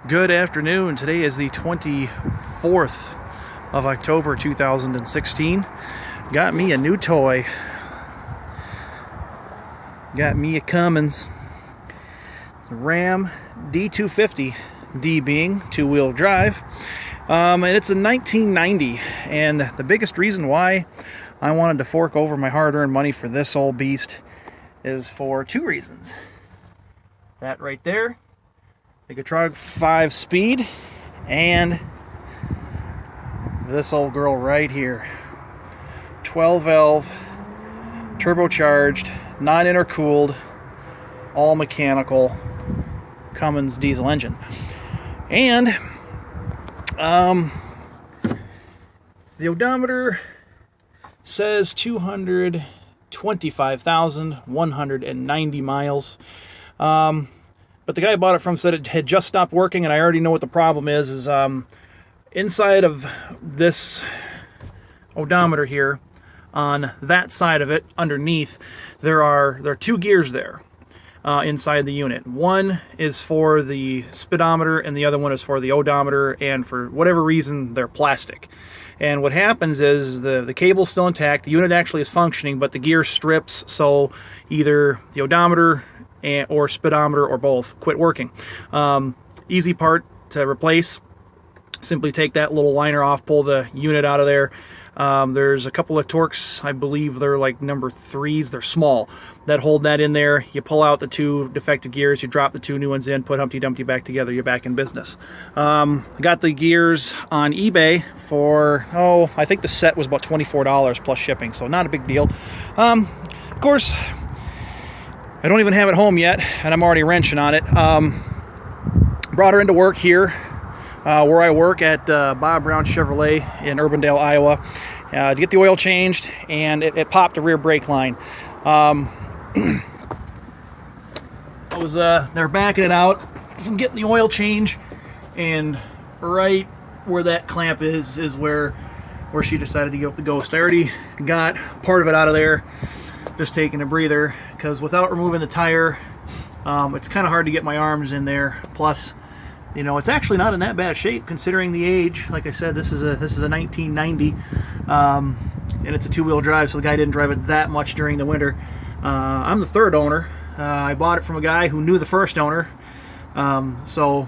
Good afternoon. Today is the 24th of October 2016. Got me a new toy. Got me a Cummins. It's a Ram D250, D being two-wheel drive. And it's a 1990. And the biggest reason why I wanted to fork over my hard-earned money for this old beast is for two reasons. That right there, the Guitar 5 speed, and this old girl right here, 12 valve, turbocharged, non-intercooled, all mechanical Cummins diesel engine. And the odometer says 225,190 miles. But the guy I bought it from said it had just stopped working, and I already know what the problem is inside of this odometer here, on that side of it, underneath, there are two gears there inside the unit. One is for the speedometer, and the other one is for the odometer, and for whatever reason, they're plastic. And what happens is the cable's still intact, the unit actually is functioning, but the gear strips, so either the odometer or speedometer or both quit working. Easy part to replace. Simply take that little liner off, pull the unit out of there. There's a couple of Torx, I believe they're like number 3s, they're small, that hold that in there. You pull out the two defective gears, you drop the two new ones in, put Humpty Dumpty back together, you're back in business. Got the gears on eBay for, I think the set was about $24 plus shipping, so not a big deal. Of course, I don't even have it home yet, and I'm already wrenching on it. Brought her into work here, where I work at Bob Brown Chevrolet in Urbandale, Iowa, to get the oil changed, and it popped a rear brake line. They were backing it out from getting the oil change, and right where that clamp is where she decided to give up the ghost. I already got part of it out of there, just taking a breather, because without removing the tire, it's kind of hard to get my arms in there. Plus, you know, it's actually not in that bad shape considering the age. Like I said, this is a 1990, and it's a two-wheel drive, so the guy didn't drive it that much during the winter. I'm the third owner. I bought it from a guy who knew the first owner, so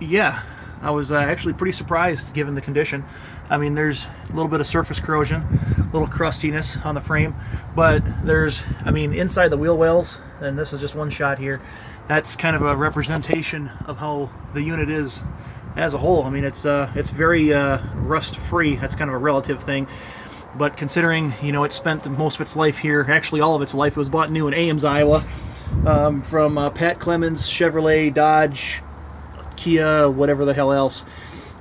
yeah, I was actually pretty surprised given the condition. I mean, there's a little bit of surface corrosion, a little crustiness on the frame, but inside the wheel wells, and this is just one shot here, that's kind of a representation of how the unit is as a whole. I mean, it's very rust-free. That's kind of a relative thing, but considering, you know, it spent most of its life here, actually all of its life, it was bought new in Ames, Iowa, from Pat Clemens, Chevrolet, Dodge, Kia, whatever the hell else,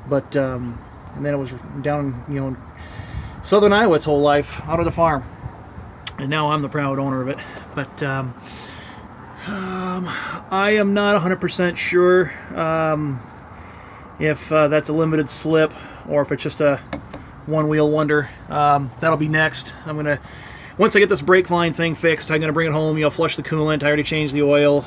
but and then it was down, you know, in southern Iowa its whole life, out of the farm, and now I'm the proud owner of it. But I am not 100% sure if that's a limited slip or if it's just a one-wheel wonder. That'll be next. Once I get this brake line thing fixed, I'm gonna bring it home, you know, flush the coolant. I already changed the oil,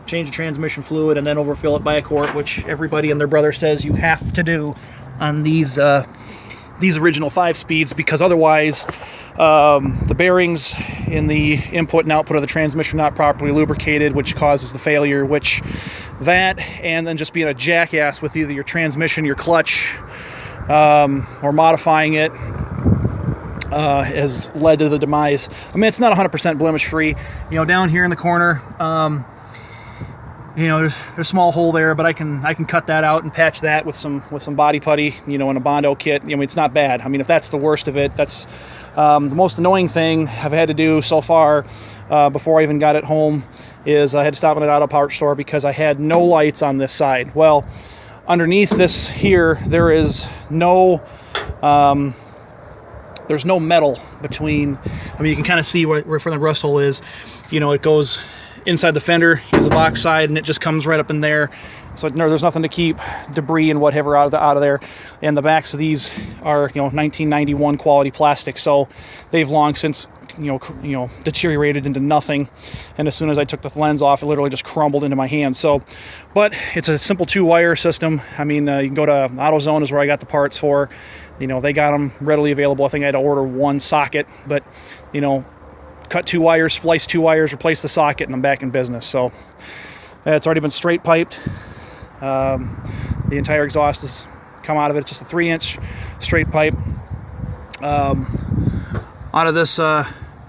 change the transmission fluid, and then overfill it by a quart, which everybody and their brother says you have to do on these original 5 speeds, because otherwise the bearings in the input and output of the transmission are not properly lubricated, which causes the failure, and then just being a jackass with either your transmission, your clutch, or modifying it has led to the demise. I mean, it's not 100% blemish free. You know, down here in the corner, you know, there's a small hole there, but I can cut that out and patch that with some body putty, you know, in a Bondo kit. I mean, it's not bad. I mean, if that's the worst of it, that's the most annoying thing I've had to do so far before I even got it home is I had to stop at an auto parts store because I had no lights on this side. Well, underneath this here, there is no there's no metal between. I mean, you can kind of see where the rust hole is. You know, it goes inside the fender, here's the box side, and it just comes right up in there. So no, there's nothing to keep debris and whatever out of there. And the backs of these are, you know, 1991 quality plastic, so they've long since deteriorated into nothing. And as soon as I took the lens off, it literally just crumbled into my hand. So, but it's a simple 2-wire system. I mean, you can go to AutoZone is where I got the parts for. They got them readily available. I think I had to order 1 socket, but cut 2 wires, splice 2 wires, replace the socket, and I'm back in business. So it's already been straight piped. The entire exhaust has come out of it. It's just a 3-inch straight pipe out of this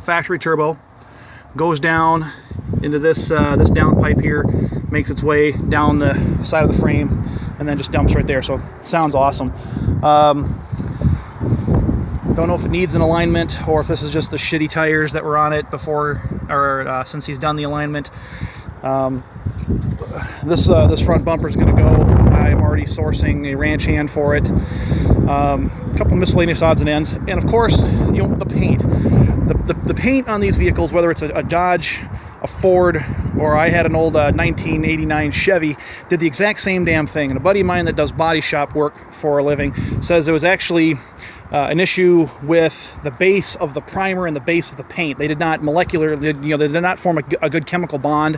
factory turbo, goes down into this down pipe here, makes its way down the side of the frame, and then just dumps right there. So it sounds awesome. Don't know if it needs an alignment or if this is just the shitty tires that were on it before or since he's done the alignment. This front bumper is going to go. I'm already sourcing a ranch hand for it. A couple miscellaneous odds and ends, and of course, the paint. The paint on these vehicles, whether it's a Dodge, a Ford, or I had an old 1989 Chevy, did the exact same damn thing. And a buddy of mine that does body shop work for a living says it was actually an issue with the base of the primer and the base of the paint. They did not they did not form a good chemical bond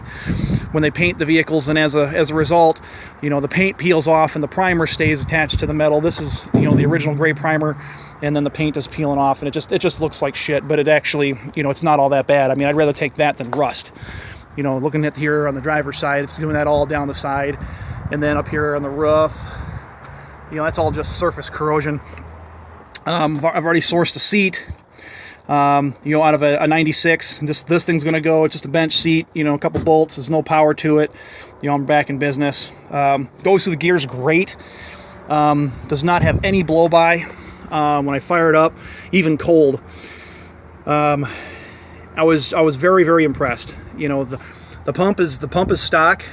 when they paint the vehicles, and as a result, the paint peels off and the primer stays attached to the metal. This is the original gray primer, and then the paint is peeling off, and it just looks like shit. But it actually it's not all that bad. I mean, I'd rather take that than rust. Looking at here on the driver's side, it's doing that all down the side, and then up here on the roof, that's all just surface corrosion. I've already sourced a seat, out of a 96. This thing's going to go. It's just a bench seat, a couple bolts. There's no power to it. I'm back in business. Goes through the gears great. Does not have any blow by when I fire it up, even cold. I was very, very impressed. The pump is stock.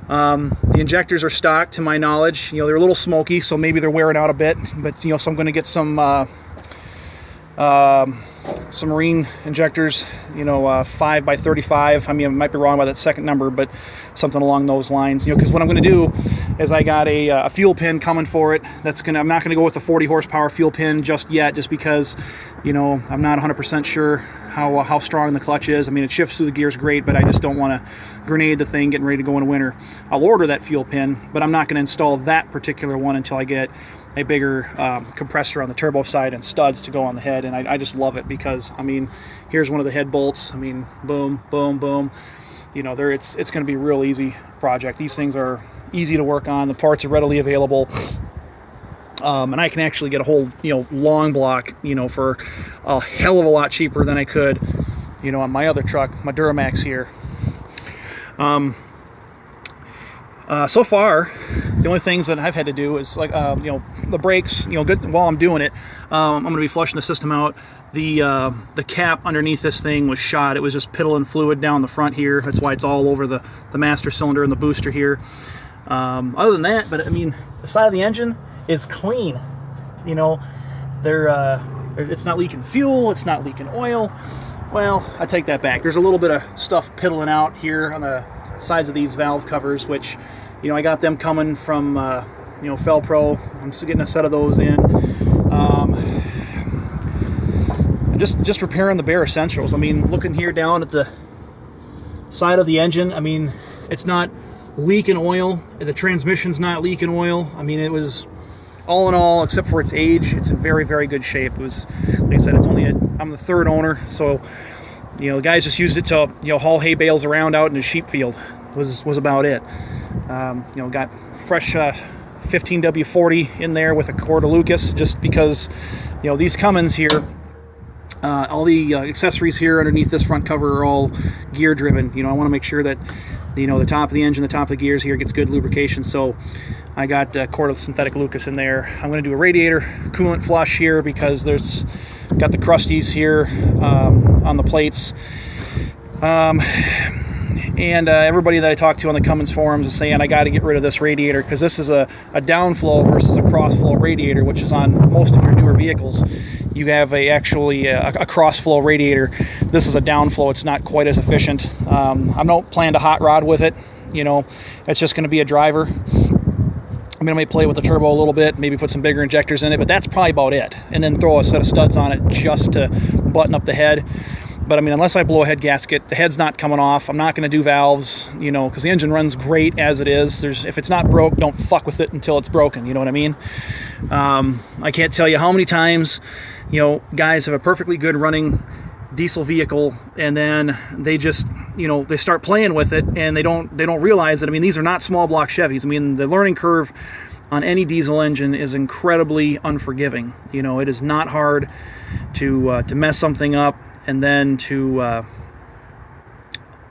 The injectors are stock, to my knowledge. They're a little smoky, so maybe they're wearing out a bit. But so I'm going to get some marine injectors. 5x35. I mean, I might be wrong by that second number, but something along those lines. Because what I'm going to do is I got a fuel pin coming for it. I'm not going to go with the 40 horsepower fuel pin just yet, just because I'm not 100% sure how strong the clutch is. I mean, it shifts through the gears great, but I just don't want to grenade the thing getting ready to go in winter. I'll order that fuel pin, but I'm not going to install that particular one until I get a bigger compressor on the turbo side and studs to go on the head. And I just love it because, I mean, here's one of the head bolts. I mean, boom, boom, boom. It's going to be a real easy project. These things are easy to work on. The parts are readily available. And I can actually get a whole, long block, for a hell of a lot cheaper than I could, on my other truck, my Duramax here. So far, the only things that I've had to do is the brakes, good while I'm doing it. I'm going to be flushing the system out. The cap underneath this thing was shot. It was just piddling fluid down the front here. That's why it's all over the master cylinder and the booster here. Other than that, but I mean, the side of the engine is clean. It's not leaking fuel. It's not leaking oil. Well, I take that back. There's a little bit of stuff piddling out here on the sides of these valve covers, which, I got them coming from, Felpro. I'm getting a set of those in. Just repairing the bare essentials. I mean, looking here down at the side of the engine, I mean, it's not leaking oil. The transmission's not leaking oil. I mean, it was, all in all, except for its age, it's in very, very good shape. It was, like I said, I'm the third owner, so, the guys just used it to, haul hay bales around out in the sheep field. Was about it. Got fresh 15W40 in there with a quart of Lucas, just because, these Cummins here, all the accessories here underneath this front cover are all gear driven. I want to make sure that, the top of the engine, the top of the gears here gets good lubrication. So I got a quart of synthetic Lucas in there. I'm going to do a radiator coolant flush here because there's got the crusties here on the plates. And everybody that I talked to on the Cummins forums is saying I got to get rid of this radiator because this is a downflow versus a crossflow radiator, which is on most of your newer vehicles. You have a crossflow radiator. This is a downflow. It's not quite as efficient. I don't plan to hot rod with it. It's just going to be a driver. I mean, I may play with the turbo a little bit, maybe put some bigger injectors in it, but that's probably about it. And then throw a set of studs on it just to button up the head. But I mean, unless I blow a head gasket, the head's not coming off. I'm not going to do valves, you know, because the engine runs great as it is. If it's not broke, don't fuck with it until it's broken. You know what I mean? I can't tell you how many times, you know, guys have a perfectly good running diesel vehicle, and then they just, you know, they start playing with it, and they don't realize that. I mean, these are not small block Chevys. I mean, the learning curve on any diesel engine is incredibly unforgiving. You know, it is not hard to mess something up, and then to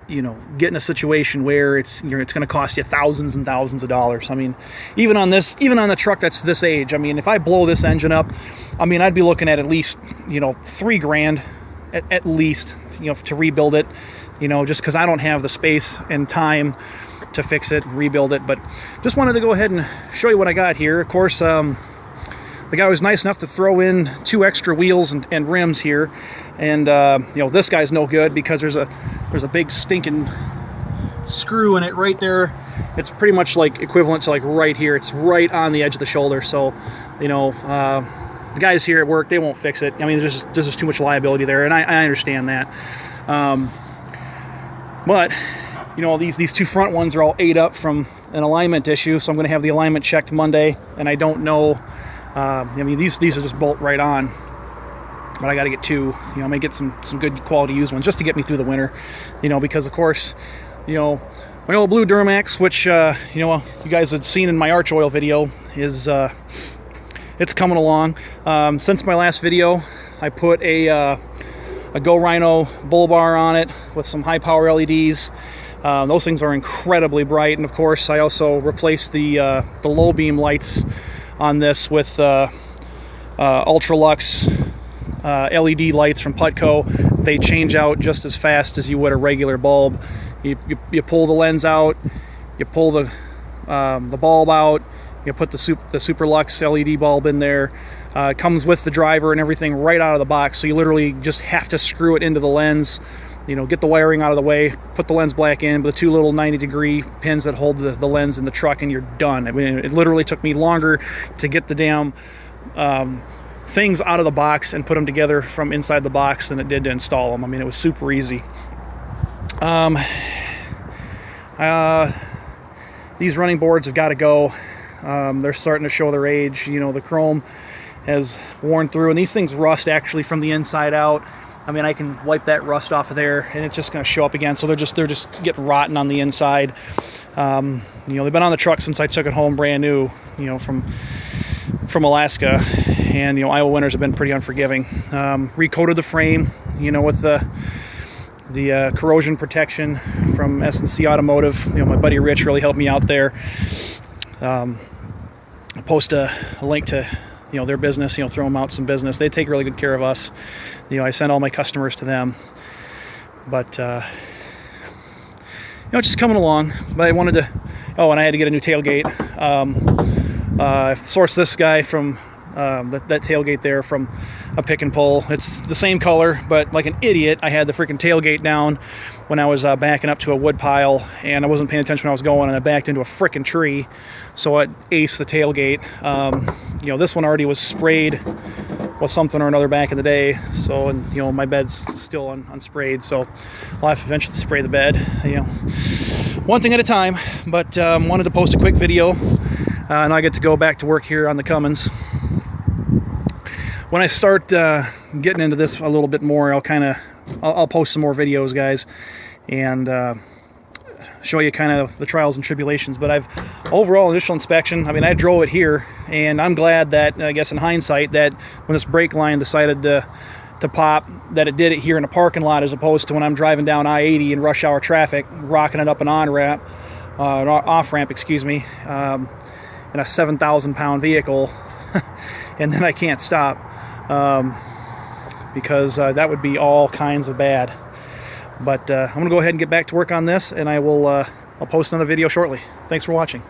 you know, get in a situation where it's going to cost you thousands and thousands of dollars. I mean, even on the truck that's this age, I mean, if I blow this engine up, I mean, I'd be looking at least, you know, $3,000 at least, you know, to rebuild it, you know, just because I don't have the space and time to fix it, rebuild it. But just wanted to go ahead and show you what I got here. Of course, the guy was nice enough to throw in 2 extra wheels and rims here, and you know, this guy's no good because there's a big stinking screw in it right there. It's pretty much like equivalent to like right here. It's right on the edge of the shoulder. So, you know, the guys here at work, they won't fix it. I mean, there's just too much liability there, and I understand that. But you know, these 2 front ones are all ate up from an alignment issue, so I'm going to have the alignment checked Monday, and I don't know. I mean, these are just bolt right on, but I got to get 2. You know, I may get some good quality used ones just to get me through the winter. You know, because of course, you know, my old blue Duramax, which you know, you guys had seen in my arch oil video, is it's coming along. Since my last video, I put a Go Rhino bull bar on it with some high power LEDs. Those things are incredibly bright, and of course, I also replaced the low beam lights on this with Ultralux LED lights from Putco. They change out just as fast as you would a regular bulb. You pull the lens out, you pull the bulb out, you put the Superlux LED bulb in there. It comes with the driver and everything right out of the box, so you literally just have to screw it into the lens. You know, get the wiring out of the way, put the lens black in, with the 2 little 90-degree pins that hold the lens in the truck, and you're done. I mean, it literally took me longer to get the damn things out of the box and put them together from inside the box than it did to install them. I mean, it was super easy. These running boards have got to go. They're starting to show their age. You know, the chrome has worn through, and these things rust actually from the inside out. I mean, I can wipe that rust off of there, and it's just going to show up again. So they're just getting rotten on the inside. You know, they've been on the truck since I took it home brand new. You know, from Alaska, and you know, Iowa winters have been pretty unforgiving. Recoated the frame, you know, with the corrosion protection from S&C Atuomotive. You know, my buddy Rich really helped me out there. I'll post a link to, you know, their business, you know, throw them out some business. They take really good care of us. You know, I send all my customers to them. But, you know, just coming along. But I wanted to, oh, and I had to get a new tailgate. I sourced this guy from, that tailgate there from a pick and pull. It's the same color, but like an idiot, I had the freaking tailgate down when I was backing up to a wood pile, and I wasn't paying attention when I was going, and I backed into a freaking tree, so it aced the tailgate. You know, this one already was sprayed with something or another back in the day, so, and you know, my bed's still unsprayed, so I'll have to eventually spray the bed. You know, one thing at a time. But wanted to post a quick video, and I get to go back to work here on the Cummins. When I start getting into this a little bit more, I'll post some more videos, guys, and show you kind of the trials and tribulations. But I've overall initial inspection, I mean, I drove it here, and I'm glad that, I guess in hindsight, that when this brake line decided to pop, that it did it here in a parking lot, as opposed to when I'm driving down I-80 in rush hour traffic, rocking it up an on-ramp, off-ramp, excuse me, in a 7,000-pound vehicle, and then I can't stop. Because that would be all kinds of bad. But I'm going to go ahead and get back to work on this, and I'll post another video shortly. Thanks for watching.